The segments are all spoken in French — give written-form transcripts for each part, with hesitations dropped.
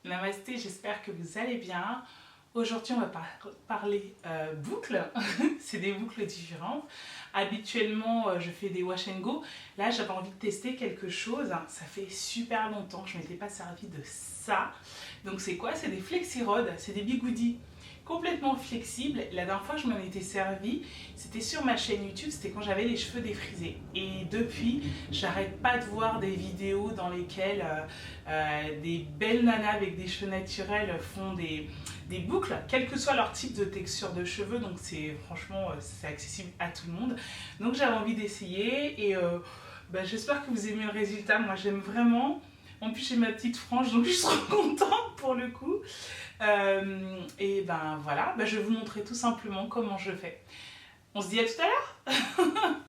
Namasté, j'espère que vous allez bien. Aujourd'hui, on va parler boucles. C'est des boucles différentes. Habituellement, je fais des wash and go. Là, j'avais envie de tester quelque chose. Ça fait super longtemps que je ne m'étais pas servi de ça. Donc, c'est quoi? C'est des Flexi-Rod. C'est des bigoudis complètement flexibles. La dernière fois que je m'en étais servi, c'était sur ma chaîne YouTube, c'était quand j'avais les cheveux défrisés. Et depuis, j'arrête pas de voir des vidéos dans lesquelles des belles nanas avec des cheveux naturels font des boucles, quel que soit leur type de texture de cheveux. Donc franchement, c'est accessible à tout le monde. Donc j'avais envie d'essayer et j'espère que vous aimez le résultat. Moi j'aime vraiment. En plus j'ai ma petite frange, donc je suis trop contente pour le coup. Et ben voilà, je vais vous montrer tout simplement comment je fais. On se dit à tout à l'heure.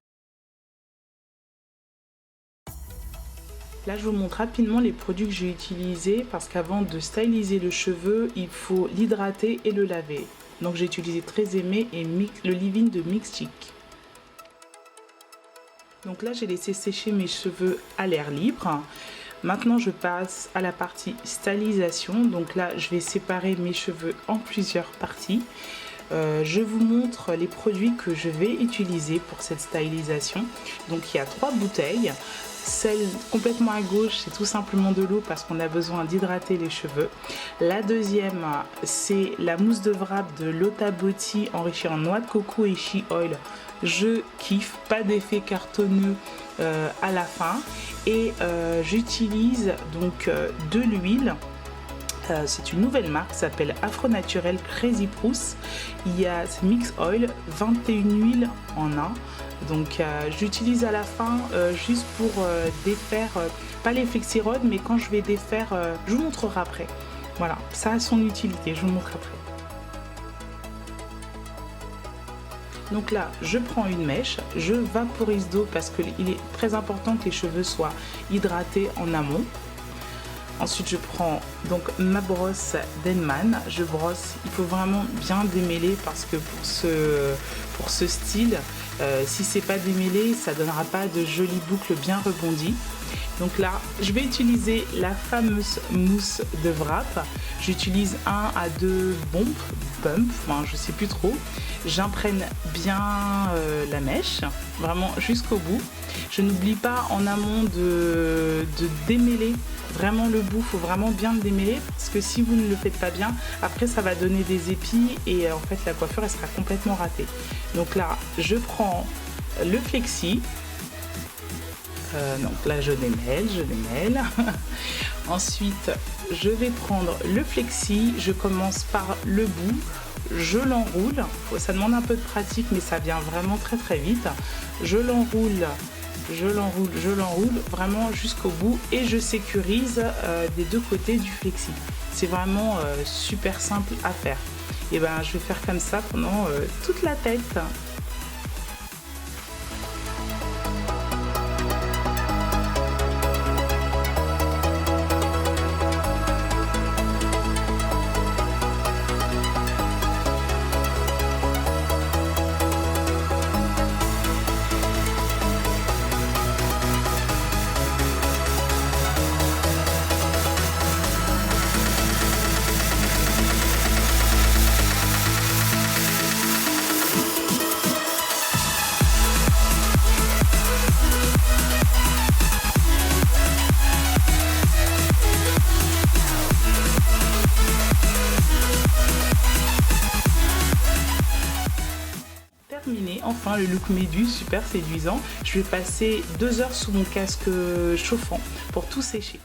Là je vous montre rapidement les produits que j'ai utilisés parce qu'avant de styliser le cheveu, il faut l'hydrater et le laver. Donc j'ai utilisé Très Aimé et le leave-in de Mixchic. Donc là j'ai laissé sécher mes cheveux à l'air libre. Maintenant, je passe à la partie stylisation. Donc là, je vais séparer mes cheveux en plusieurs parties. Je vous montre les produits que je vais utiliser pour cette stylisation. Donc il y a 3 bouteilles. Celle complètement à gauche, c'est tout simplement de l'eau parce qu'on a besoin d'hydrater les cheveux. La deuxième, c'est la mousse de wrap de Lota Beauty enrichie en noix de coco et shea oil. Je kiffe, pas d'effet cartonneux à la fin. Et j'utilise donc de l'huile. C'est une nouvelle marque qui s'appelle Afro Naturel Crazy Prousse. Il y a Mix Oil, 21 huiles en un. Donc j'utilise à la fin juste pour défaire, pas les Flexi-Rod, mais quand je vais défaire, je vous montrerai après. Voilà, ça a son utilité, je vous montre après. Donc là, je prends une mèche, je vaporise d'eau parce qu'il est très important que les cheveux soient hydratés en amont. Ensuite, je prends donc ma brosse Denman. Je brosse, il faut vraiment bien démêler parce que pour ce style, si c'est pas démêlé, ça donnera pas de jolies boucles bien rebondies. Donc là, je vais utiliser la fameuse mousse de wrap. J'utilise 1 à 2 pumps, enfin, je sais plus trop. J'imprègne bien la mèche, vraiment jusqu'au bout. Je n'oublie pas en amont de démêler vraiment le bout, il faut vraiment bien le démêler parce que si vous ne le faites pas bien, après ça va donner des épis et en fait la coiffure elle sera complètement ratée. Donc là, je prends le flexi. Donc là je démêle. Ensuite je vais prendre le flexi, je commence par le bout, je l'enroule, ça demande un peu de pratique mais ça vient vraiment très très vite. Je l'enroule vraiment jusqu'au bout et je sécurise des deux côtés du flexi. C'est vraiment super simple à faire. Et ben je vais faire comme ça pendant toute la tête. Enfin le look méduse, super séduisant. Je vais passer 2 heures sous mon casque chauffant pour tout sécher.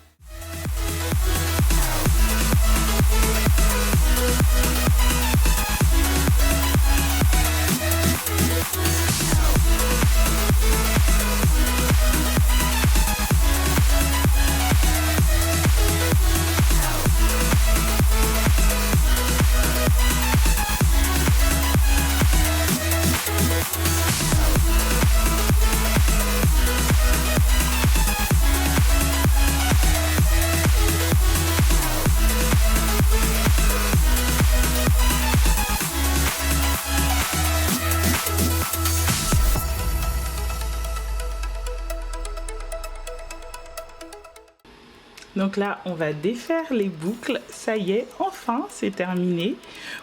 Donc là, on va défaire les boucles. Ça y est, enfin, c'est terminé.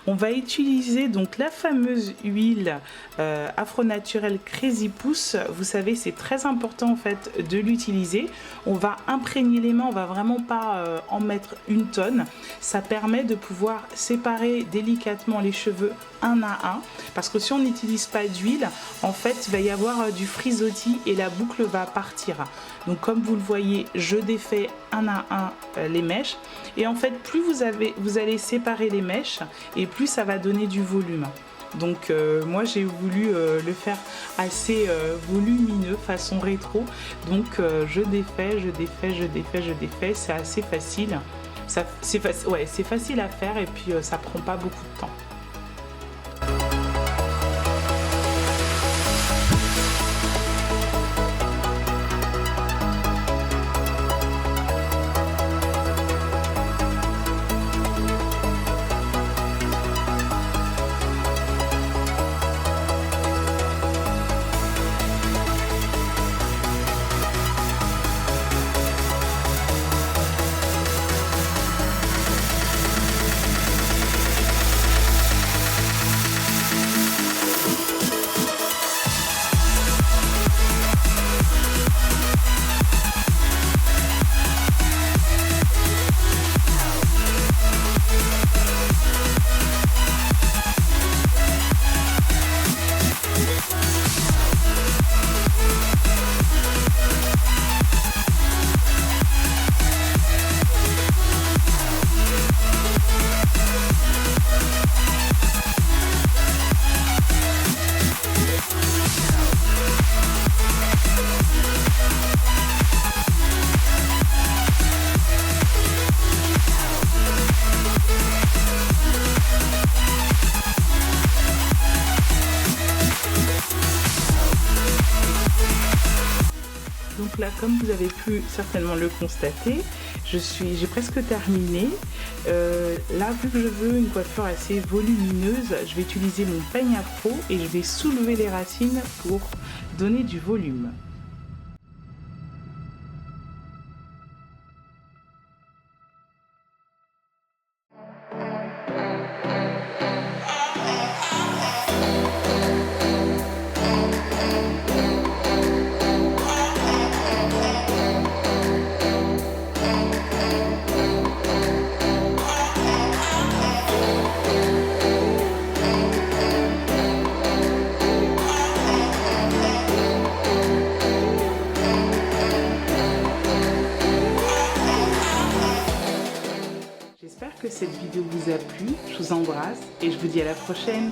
On va utiliser donc la fameuse huile Afro Naturel Crazy Pousse. Vous savez, c'est très important en fait de l'utiliser. On va imprégner les mains, on va vraiment pas en mettre une tonne. Ça permet de pouvoir séparer délicatement les cheveux un à un. Parce que si on n'utilise pas d'huile, en fait, il va y avoir du frisottis et la boucle va partir. Donc comme vous le voyez, je défais un à un les mèches. Et en fait, plus vous allez séparer les mèches et plus ça va donner du volume. Donc moi j'ai voulu le faire assez volumineux, façon rétro. Donc je défais, c'est assez facile. C'est facile à faire et puis ça prend pas beaucoup de temps. Donc là, comme vous avez pu certainement le constater, j'ai presque terminé. Là, vu que je veux une coiffure assez volumineuse, je vais utiliser mon peigne afro et je vais soulever les racines pour donner du volume. J'espère que cette vidéo vous a plu, je vous embrasse et je vous dis à la prochaine.